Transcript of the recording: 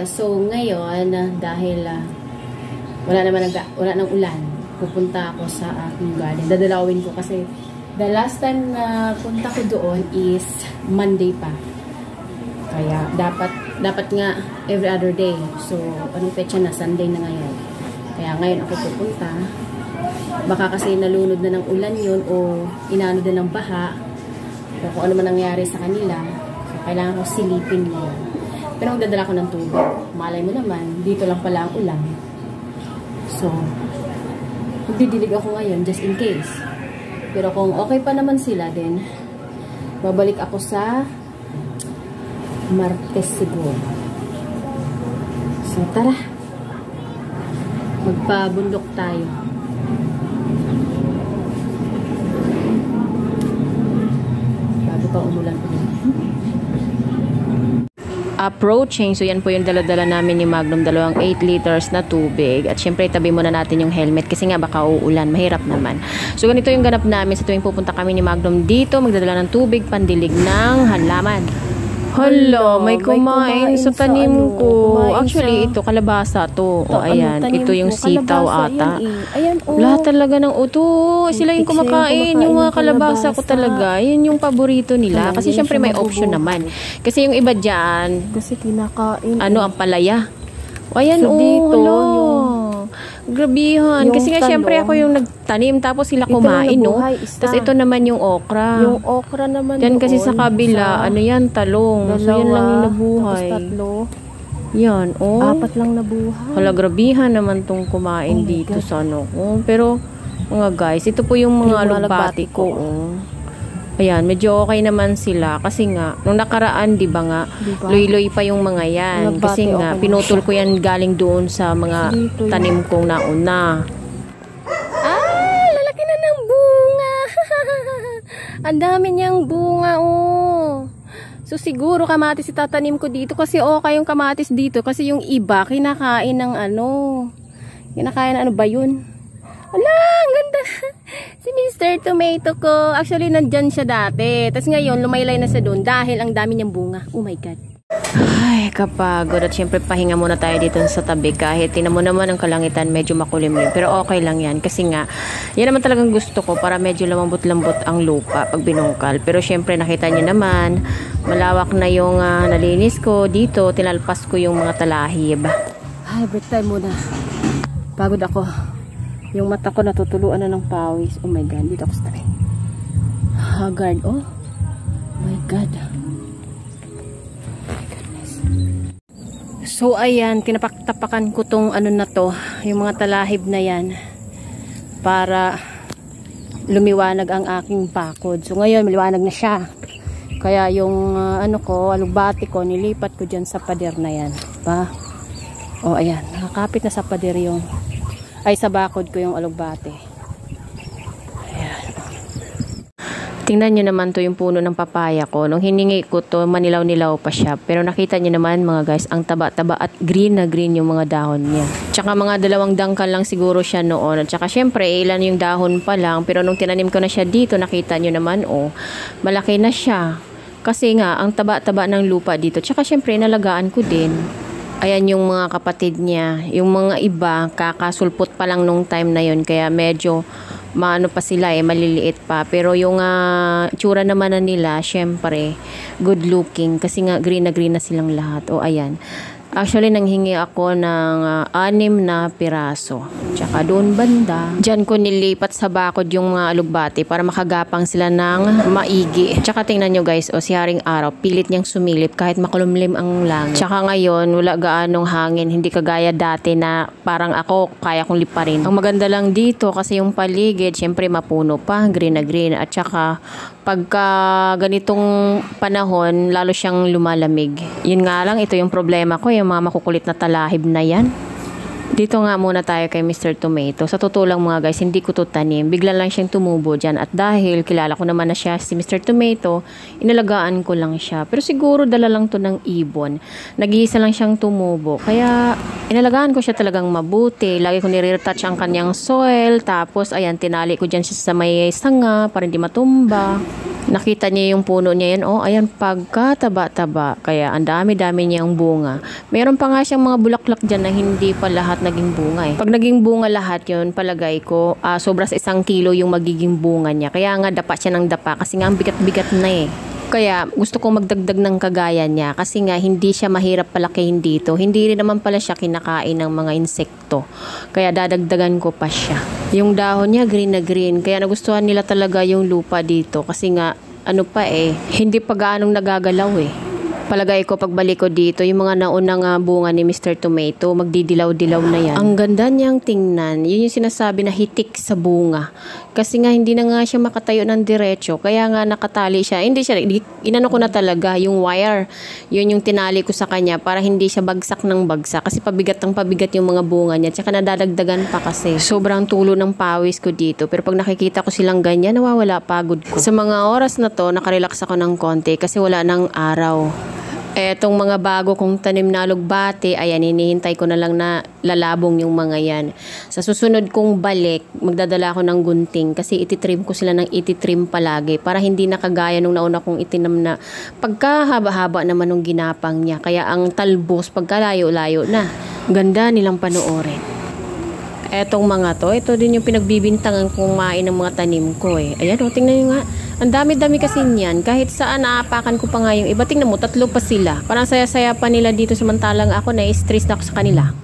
So ngayon, dahil wala nang ulan, pupunta ako sa aking garden. Dadalawin ko kasi the last time na punta ko doon is Monday pa. Kaya dapat nga every other day. So anong petsa na? Sunday na ngayon. Kaya ngayon ako pupunta. Baka kasi nalunod na ng ulan yun o inano na ng baha o kung ano man nangyari sa kanila. So kailangan ko silipin yun. Pero magdadala ko ng tubig. Malay mo naman, dito lang pala ang ulan. So, magdidilig ako ngayon just in case. Pero kung okay pa naman sila din, babalik ako sa Martes siguro. So, tara. Magpabundok tayo. Bago pa umulan ulit. Approaching, so yan po yung dala-dala namin ni Magnum, dalawang 8 liters na tubig. At syempre, tabi muna natin yung helmet kasi nga baka uulan, mahirap naman. So ganito yung ganap namin sa tuwing pupunta kami ni Magnum dito, magdadala ng tubig, pandilig ng halaman. Hala, may kumain sa tanim ko. Actually, ito, kalabasa to. O, ayan. Ito yung sitaw ata. Ayan, lahat talaga ng uto. Sila yung kumakain. Yung mga kalabasa ko talaga. Yun yung paborito nila. Kasi syempre may option naman. Kasi yung iba dyan, kasi kinakain. ang palaya. O, ayan, so, dito, grabihan. Kasi nga, syempre ako yung nagtanim, tapos sila kumain, no? Tapos ito naman yung okra. Yung okra naman yan kasi sa kabila, yan, talong. So, yan lang yung nabuhay. Tapos tatlo. Yan, 4 lang nabuhay. Hala, grabihan naman tong kumain dito sa Pero, mga guys, ito po yung mga alugbati ko, Ayan, medyo okay naman sila kasi nga, nung nakaraan, di ba nga, luy-luy pa yung mga yan. Kasi nga, pinutol ko yan galing doon sa mga tanim kong nauna. Lalaki na ng bunga! Ang dami niyang bunga, So, siguro kamatis itatanim ko dito kasi okay yung kamatis dito kasi yung iba, kinakain ng kinakain ng ba yun? Ala, ang ganda! Si Mr. Tomato ko. Actually, nandyan siya dati. Tapos ngayon, lumaylay na siya doon dahil ang dami niyang bunga. Oh my God. Ay, kapagod. At syempre, pahinga muna tayo dito sa tabi. Kahit tinan mo naman ang kalangitan, medyo makulimlim. Pero okay lang yan. Kasi nga, yan naman talagang gusto ko para medyo lamambot-lambot ang lupa pag binungkal. Pero syempre, nakita niyo naman, malawak na yung nalinis ko. Dito, tinalpas ko yung mga talahib. Ay, break time muna. Pagod ako. Yung mata ko natutuluan na ng pawis. Oh my God, dito ako sa tabi. Haggard, oh my God. My goodness. So, ayan, tinapak-tapakan ko tong na to, yung mga talahib na yan, para lumiwanag ang aking pakod. So, ngayon, maliwanag na siya. Kaya yung, alugbati ko, nilipat ko dyan sa pader na yan. Diba? Oh, ayan, nakakapit na sa pader yung sa bakod ko yung alugbate. Ayan. Tingnan nyo naman to yung puno ng papaya ko. Nung hiningi ko to, manilaw-nilaw pa siya. Pero nakita nyo naman mga guys, ang taba-taba at green na green yung mga dahon niya. Tsaka mga 2 dangkal lang siguro siya noon. At tsaka syempre, ilan yung dahon pa lang. Pero nung tinanim ko na siya dito, nakita nyo naman, malaki na siya. Kasi nga, ang taba-taba ng lupa dito. Tsaka syempre, nalagaan ko din. Ayan yung mga kapatid niya. Yung mga iba, kakasulpot pa lang nung time na yun. Kaya medyo, pa sila maliliit pa. Pero yung tsura naman na nila, syempre, good looking. Kasi nga, green na silang lahat. O, ayan. Actually, nanghingi ako ng 6 na piraso. Tsaka doon banda. Diyan ko nilipat sa bakod yung mga alugbati para makagapang sila ng maigi. Tsaka tingnan nyo guys, si Haring Araw, pilit niyang sumilip kahit makulumlim ang langit. Tsaka ngayon, wala gaanong hangin. Hindi kagaya dati na parang ako, kaya kong liparin. Ang maganda lang dito kasi yung paligid, syempre mapuno pa, green na green. At tsaka, pagka ganitong panahon, lalo siyang lumalamig. Yun nga lang, ito yung problema ko, yung mga makukulit na talahib na yan. Dito nga muna tayo kay Mr. Tomato. Sa totoo lang mga guys, hindi ko to tanim. Bigla lang siyang tumubo dyan. At dahil kilala ko naman na siya si Mr. Tomato, inalagaan ko lang siya. Pero siguro dala lang to ng ibon. Nag-iisa lang siyang tumubo. Kaya inalagaan ko siya talagang mabuti. Lagi ko nire-retouch ang kanyang soil. Tapos ayan, tinali ko dyan siya sa may sanga para hindi matumba. Nakita niya yung puno niya yan. Oh, ayan, pagkataba-taba. Kaya ang dami-dami niyang bunga. Meron pa nga siyang mga bulaklak dyan na hindi pa lahat naging bunga eh. Pag naging bunga lahat yun, palagay ko, sobra sa 1 kilo yung magiging bunga niya. Kaya nga dapa siya ng dapa kasi nga ang bigat-bigat na eh. Kaya gusto kong magdagdag ng kagaya niya kasi nga hindi siya mahirap palakihin dito. Hindi rin naman pala siya kinakain ng mga insekto. Kaya dadagdagan ko pa siya. Yung dahon niya green na green. Kaya nagustuhan nila talaga yung lupa dito kasi nga ano pa eh, hindi pa gaanong nagagalaw eh. Palagay ko pagbalik ko dito, yung mga naunang bunga ni Mr. Tomato, magdidilaw-dilaw na yan. Ang ganda niyang tingnan. Yun yung sinasabi na hitik sa bunga. Kasi nga hindi na nga siya makatayo ng diretso. Kaya nga nakatali siya. Hindi siya, inano ko na talaga yung wire. Yun yung tinali ko sa kanya para hindi siya bagsak ng bagsak. Kasi pabigat ng pabigat yung mga bunga niya. Tsaka nadadagdagan pa kasi. Sobrang tulo ng pawis ko dito. Pero pag nakikita ko silang ganyan, nawawala pagod ko. Sa mga oras na to, nakarelax ako ng konti kasi wala ng araw. Etong mga bago kong tanim na alugbate, ayan, hinihintay ko na lang na lalabong yung mga yan. Sa susunod kong balik, magdadala ako ng gunting kasi ititrim ko sila ng ititrim palagi para hindi nakagaya nung nauna kong itinam na pagkahaba-haba naman nung ginapang niya. Kaya ang talbos pagkalayo-layo na. Ganda nilang panoorin. Etong mga to, ito din yung pinagbibintangan kong kumain ng mga tanim ko eh. Ayan o, tingnan nyo nga. Ang dami-dami kasi niyan. Kahit saan naapakan ko pa nga yung iba. Tingnan mo, 3 pa sila. Parang saya-saya pa nila dito samantalang ako na-stress na ako sa kanila.